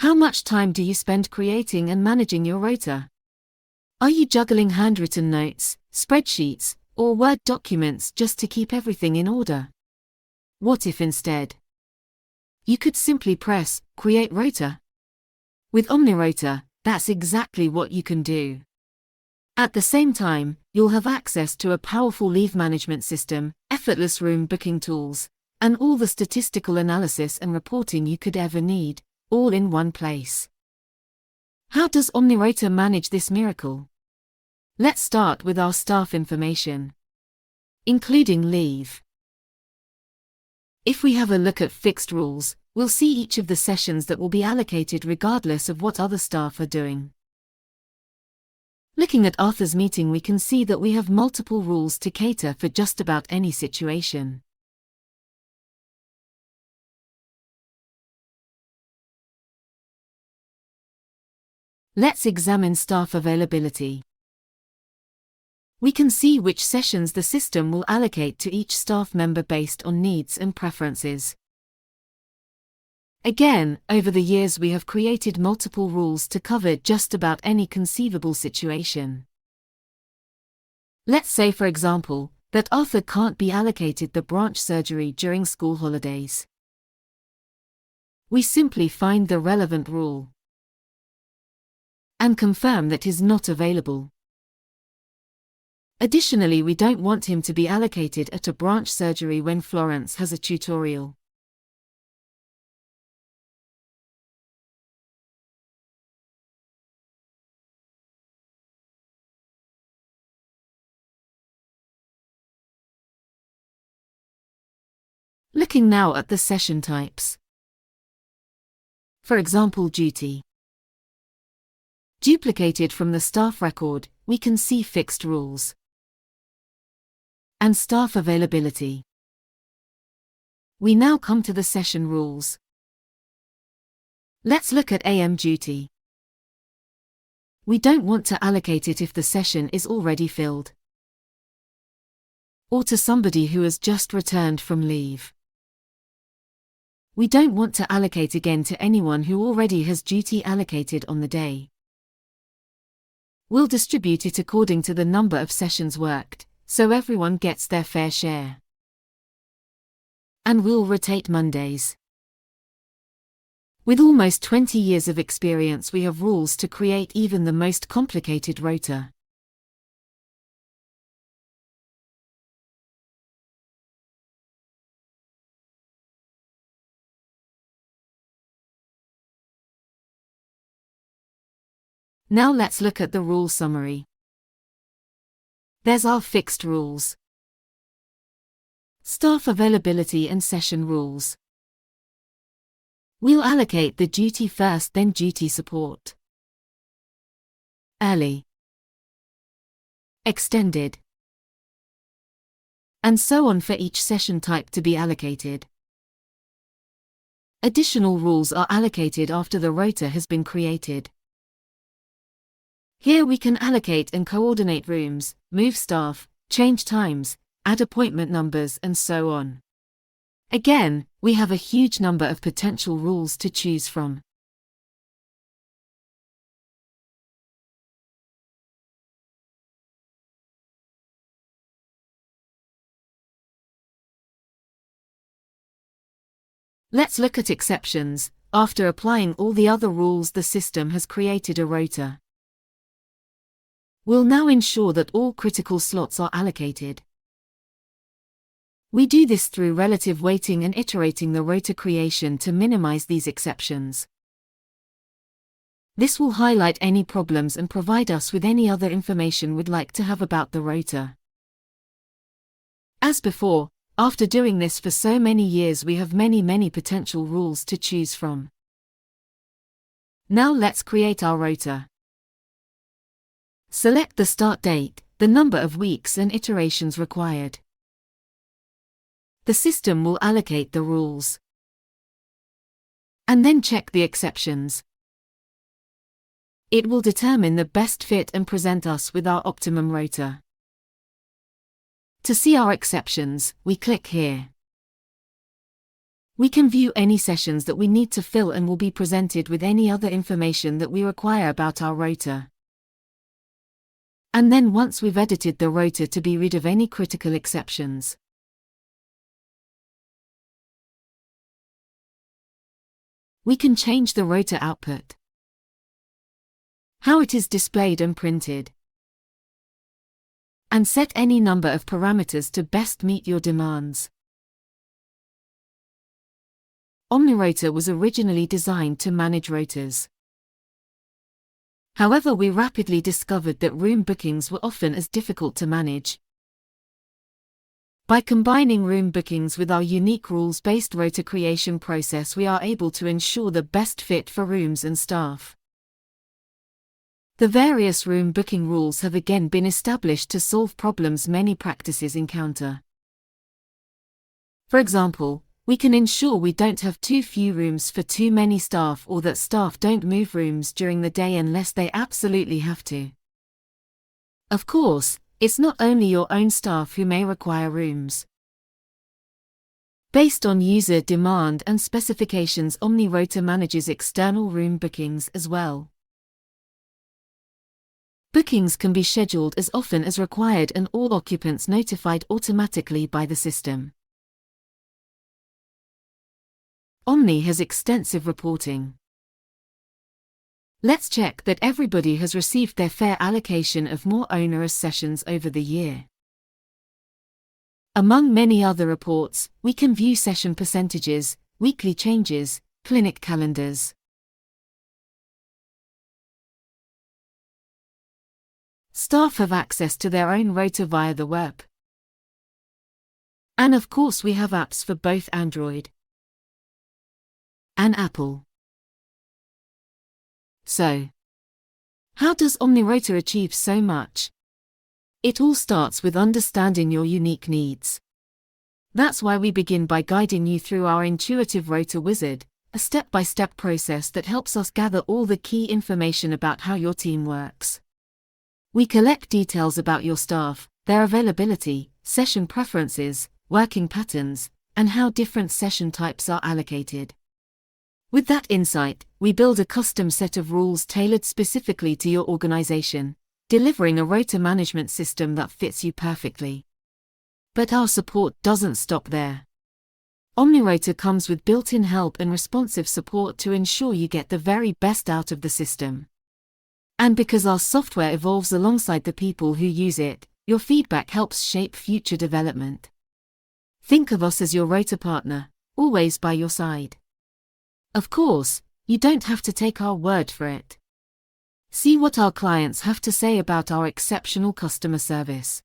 How much time do you spend creating and managing your rota? Are you juggling handwritten notes, spreadsheets, or Word documents just to keep everything in order? What if instead you could simply press Create Rota? With OmniRota, that's exactly what you can do. At the same time, you'll have access to a powerful leave management system, effortless room booking tools, and all the statistical analysis and reporting you could ever need, all in one place. How does OmniRota manage this miracle? Let's start with our staff information, including leave. If we have a look at fixed rules, we'll see each of the sessions that will be allocated regardless of what other staff are doing. Looking at Arthur's meeting, we can see that we have multiple rules to cater for just about any situation. Let's examine staff availability. We can see which sessions the system will allocate to each staff member based on needs and preferences. Again, over the years we have created multiple rules to cover just about any conceivable situation. Let's say, for example, that Arthur can't be allocated the branch surgery during school holidays. We simply find the relevant rule and confirm that is not available. Additionally, we don't want him to be allocated at a branch surgery when Florence has a tutorial. Looking now at the session types. For example, duty. Duplicated from the staff record, we can see fixed rules and staff availability. We now come to the session rules. Let's look at AM duty. We don't want to allocate it if the session is already filled or to somebody who has just returned from leave. We don't want to allocate again to anyone who already has duty allocated on the day. We'll distribute it according to the number of sessions worked, so everyone gets their fair share. And we'll rotate Mondays. With almost 20 years of experience, we have rules to create even the most complicated rota. Now let's look at the rule summary. There's our fixed rules, staff availability and session rules. We'll allocate the duty first, then duty support, early, extended, and so on for each session type to be allocated. Additional rules are allocated after the rota has been created. Here we can allocate and coordinate rooms, move staff, change times, add appointment numbers, and so on. Again, we have a huge number of potential rules to choose from. Let's look at exceptions. After applying all the other rules, the system has created a rota. We'll now ensure that all critical slots are allocated. We do this through relative weighting and iterating the rota creation to minimize these exceptions. This will highlight any problems and provide us with any other information we'd like to have about the rota. As before, after doing this for so many years, we have many potential rules to choose from. Now let's create our rota. Select the start date, the number of weeks and iterations required. The system will allocate the rules and then check the exceptions. It will determine the best fit and present us with our optimum rota. To see our exceptions, we click here. We can view any sessions that we need to fill and will be presented with any other information that we require about our rota. And then once we've edited the rota to be rid of any critical exceptions, we can change the rota output, how it is displayed and printed, and set any number of parameters to best meet your demands. OmniRota was originally designed to manage rotas. However, we rapidly discovered that room bookings were often as difficult to manage. By combining room bookings with our unique rules-based rota creation process, we are able to ensure the best fit for rooms and staff. The various room booking rules have again been established to solve problems many practices encounter. For example, we can ensure we don't have too few rooms for too many staff, or that staff don't move rooms during the day unless they absolutely have to. Of course, it's not only your own staff who may require rooms. Based on user demand and specifications, OmniRota manages external room bookings as well. Bookings can be scheduled as often as required and all occupants notified automatically by the system. Omni has extensive reporting. Let's check that everybody has received their fair allocation of more onerous sessions over the year. Among many other reports, we can view session percentages, weekly changes, clinic calendars. Staff have access to their own rota via the web. And of course, we have apps for both Android and Apple. So, how does OmniRota achieve so much? It all starts with understanding your unique needs. That's why we begin by guiding you through our intuitive Rota Wizard, a step-by-step process that helps us gather all the key information about how your team works. We collect details about your staff, their availability, session preferences, working patterns, and how different session types are allocated. With that insight, we build a custom set of rules tailored specifically to your organization, delivering a rota management system that fits you perfectly. But our support doesn't stop there. OmniRota comes with built-in help and responsive support to ensure you get the very best out of the system. And because our software evolves alongside the people who use it, your feedback helps shape future development. Think of us as your rota partner, always by your side. Of course, you don't have to take our word for it. See what our clients have to say about our exceptional customer service.